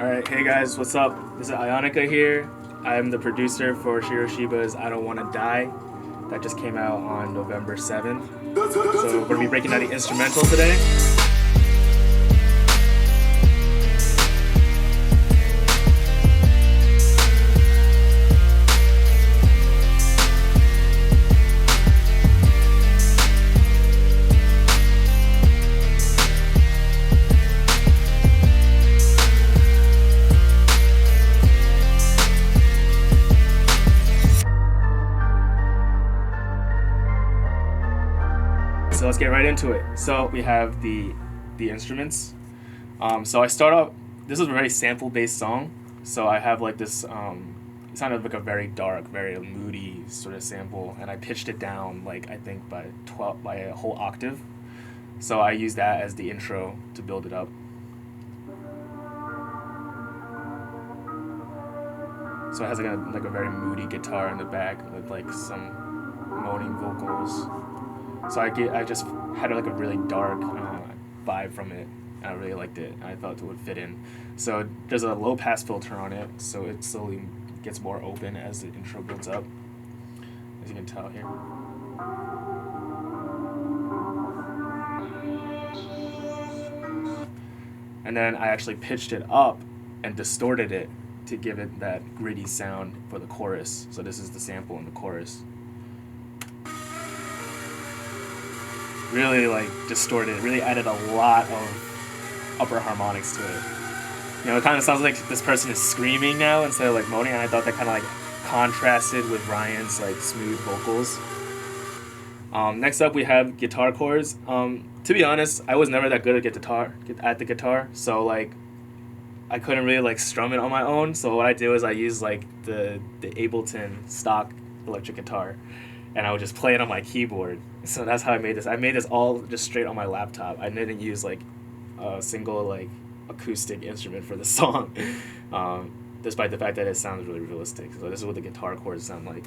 Alright, hey guys, what's up? This is Ionika here. I'm the producer for Shiroshiba's I Don't Wanna Die. That just came out on November 7th. So we're gonna be breaking down the instrumental today. So let's get right into it. So we have the instruments. So I start off. This is a very sample-based song. So I have like this. It sounded like a very dark, very moody sort of sample, and I pitched it down like I think by a whole octave. So I use that as the intro to build it up. So it has like a very moody guitar in the back with like some moaning vocals. So I just had like a really dark vibe from it. And I really liked it. And I thought it would fit in. So there's a low pass filter on it, so it slowly gets more open as the intro builds up, as you can tell here. And then I actually pitched it up and distorted it to give it that gritty sound for the chorus. So this is the sample in the chorus. Really like distorted, really added a lot of upper harmonics to it. You know, it kind of sounds like this person is screaming now instead of like moaning, and I thought that kind of like contrasted with Ryan's like smooth vocals. Next up, we have guitar chords. To be honest, I was never that good at the guitar, so like I couldn't really like strum it on my own. So what I did was I used like the Ableton stock electric guitar, and I would just play it on my keyboard. So that's how I made this. I made this all just straight on my laptop. I didn't use like a single like acoustic instrument for the song, despite the fact that it sounds really realistic. So this is what the guitar chords sound like.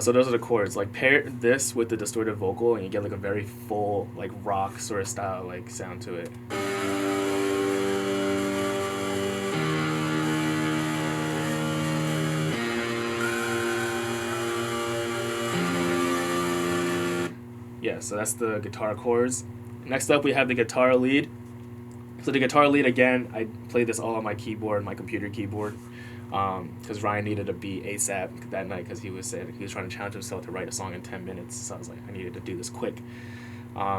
So those are the chords. Like pair this with the distorted vocal, and you get like a very full, like rock sort of style, like sound to it. Yeah, so that's the guitar chords. Next up, we have the guitar lead. So the guitar lead again, I played this all on my keyboard, my computer keyboard. Because Ryan needed a beat ASAP that night because he was trying to challenge himself to write a song in 10 minutes. So I was like, I needed to do this quick.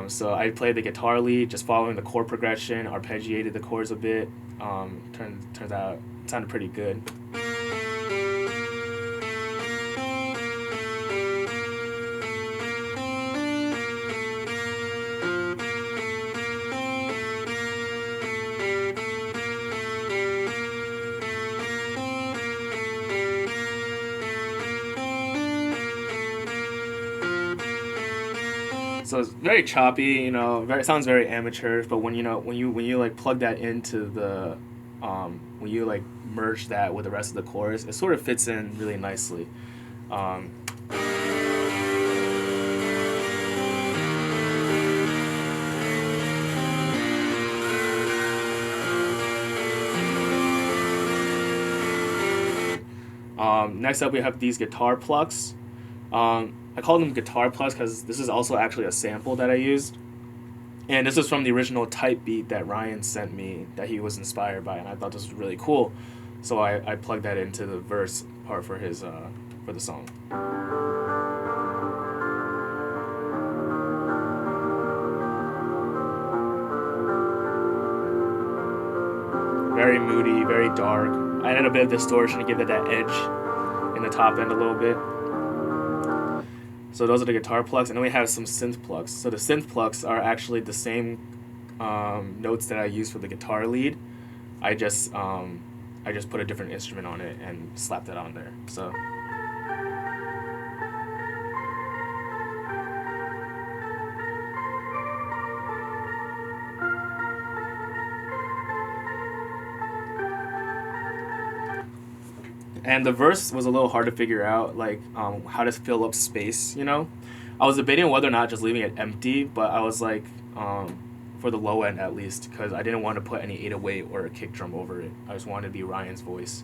So I played the guitar lead, just following the chord progression, arpeggiated the chords a bit. Turns out it sounded pretty good. So it's very choppy, you know. It sounds very amateur, but when you like plug that into the, when you like merge that with the rest of the chorus, it sort of fits in really nicely. Um, Next up, we have these guitar plucks. I call them guitar plucks because this is also actually a sample that I used. And this is from the original type beat that Ryan sent me that he was inspired by, and I thought this was really cool. So I plugged that into the verse part for for the song. Very moody, very dark. I added a bit of distortion to give it that edge in the top end a little bit. So those are the guitar plucks, and then we have some synth plucks. So the synth plucks are actually the same notes that I used for the guitar lead. I just put a different instrument on it and slapped it on there. So And the verse was a little hard to figure out, like how to fill up space. You know, I was debating whether or not just leaving it empty, but I was like, for the low end at least, because I didn't want to put any 808 or a kick drum over it. I just wanted to be Ryan's voice.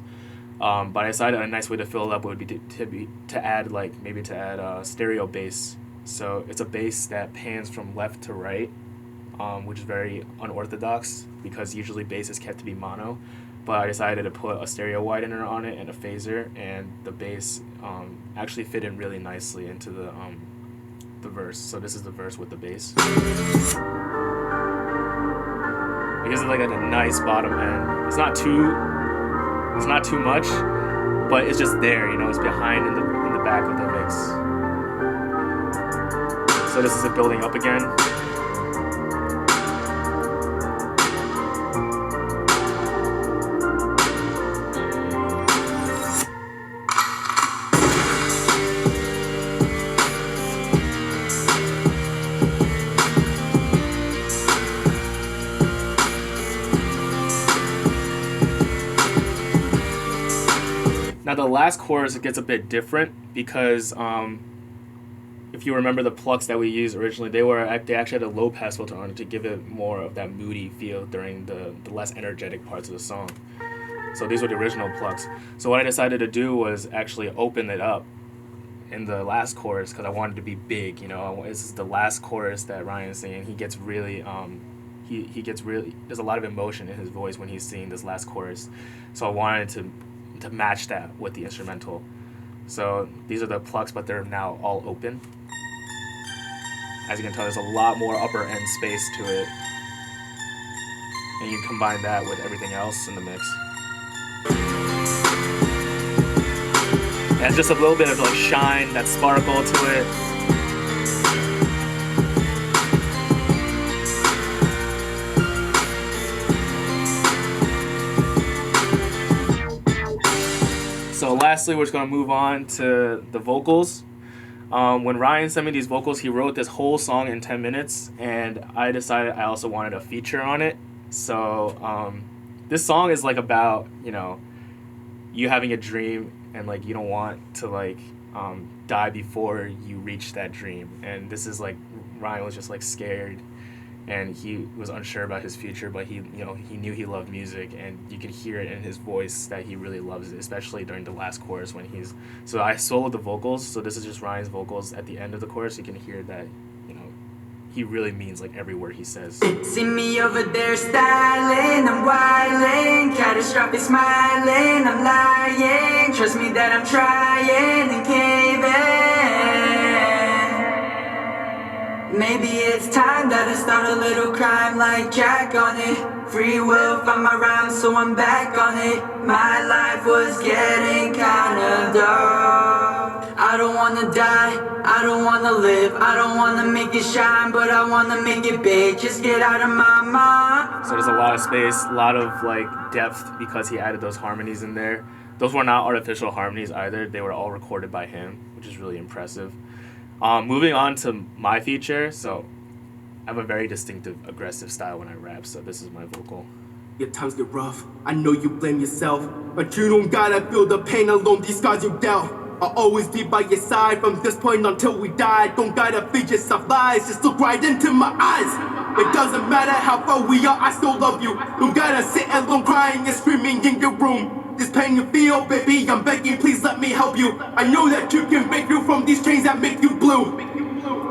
But I decided a nice way to fill it up would be to add stereo bass. So it's a bass that pans from left to right, which is very unorthodox because usually bass is kept to be mono. But I decided to put a stereo widener on it and a phaser, and the bass actually fit in really nicely into the verse. So this is the verse with the bass. It gives it like a nice bottom end. It's not too much, but it's just there, you know. It's behind in the back of the mix. So this is it building up again. Now the last chorus, it gets a bit different because if you remember the plucks that we used originally, they actually had a low pass filter on it to give it more of that moody feel during the less energetic parts of the song. So these were the original plucks. So what I decided to do was actually open it up in the last chorus because I wanted to be big. You know, this is the last chorus that Ryan's singing. He gets really he gets really, there's a lot of emotion in his voice when he's singing this last chorus. So I wanted to match that with the instrumental. So these are the plucks, but they're now all open. As you can tell, there's a lot more upper end space to it, and you combine that with everything else in the mix. And just a little bit of like shine, that sparkle to it. So lastly, we're just going to move on to the vocals. When Ryan sent me these vocals, he wrote this whole song in 10 minutes, and I decided I also wanted a feature on it. So this song is like about, you know, you having a dream and like you don't want to like die before you reach that dream. And this is like Ryan was just like scared, and he was unsure about his future, but he knew he loved music, and you could hear it in his voice that he really loves it, especially during the last chorus when so I soloed the vocals, so this is just Ryan's vocals at the end of the chorus. You can hear that, you know, he really means like every word he says. See me over there styling, I'm wildin', catastrophic smiling, I'm lying, trust me that I'm trying and caving. Maybe it's time that I start a little crime like Jack on it. Free will, find my rhyme, so I'm back on it. My life was getting kinda dark. I don't wanna die, I don't wanna live, I don't wanna make it shine, but I wanna make it big, just get out of my mind. So there's a lot of space, a lot of like depth because he added those harmonies in there. Those were not artificial harmonies either, they were all recorded by him, which is really impressive. Moving on to my feature, so I have a very distinctive, aggressive style when I rap, so this is my vocal. Your times get rough, I know you blame yourself, but you don't gotta feel the pain alone, these scars you dealt. I'll always be by your side from this point until we die. Don't gotta feed yourself lies, just look right into my eyes. It doesn't matter how far we are, I still love you. Don't gotta sit alone crying and screaming in your room. This pain you feel, baby, I'm begging, please let me help you. I know that you can break through from these chains that make you blue.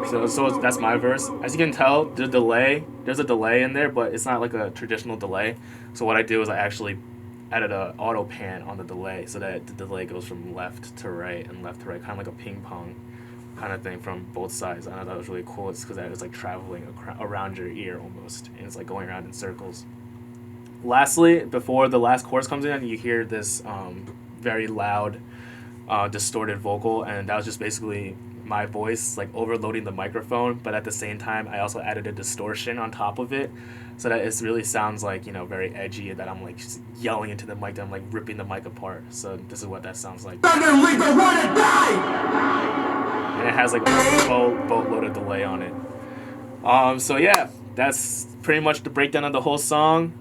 So that's my verse. As you can tell, there's a delay in there, but it's not like a traditional delay. So what I do is I actually added an auto pan on the delay so that the delay goes from left to right and left to right, kind of like a ping pong kind of thing from both sides. I thought that was really cool. It's because it was like traveling around your ear almost, and it's like going around in circles. Lastly, before the last chorus comes in, you hear this very loud, distorted vocal, and that was just basically my voice like overloading the microphone, but at the same time I also added a distortion on top of it so that it really sounds like, you know, very edgy, and that I'm like just yelling into the mic, that I'm like ripping the mic apart. So this is what that sounds like. And it has like a boatload of delay on it. So yeah, that's pretty much the breakdown of the whole song.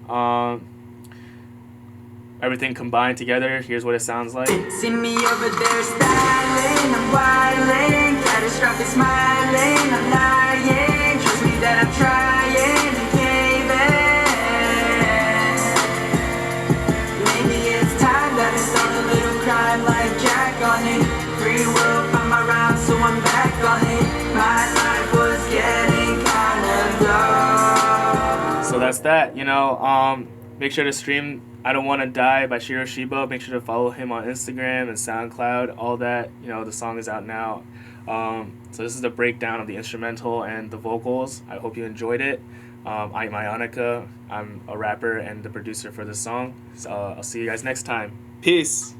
everything combined together, here's what it sounds like. See me over there styling, I'm wildin', catastrophic smiling, I'm lying, trust me that I'm trying and caving. Maybe it's time that I start a little crime like Jack on it. Free will find my rhyme, so I'm back on it. My life was getting kinda dark. So that's that, you know. Make sure to stream I Don't Wanna Die by Shiro Shiba. Make sure to follow him on Instagram and SoundCloud, all that. You know, the song is out now. So this is the breakdown of the instrumental and the vocals. I hope you enjoyed it. I'm Ionika. I'm a rapper and the producer for this song. So I'll see you guys next time. Peace.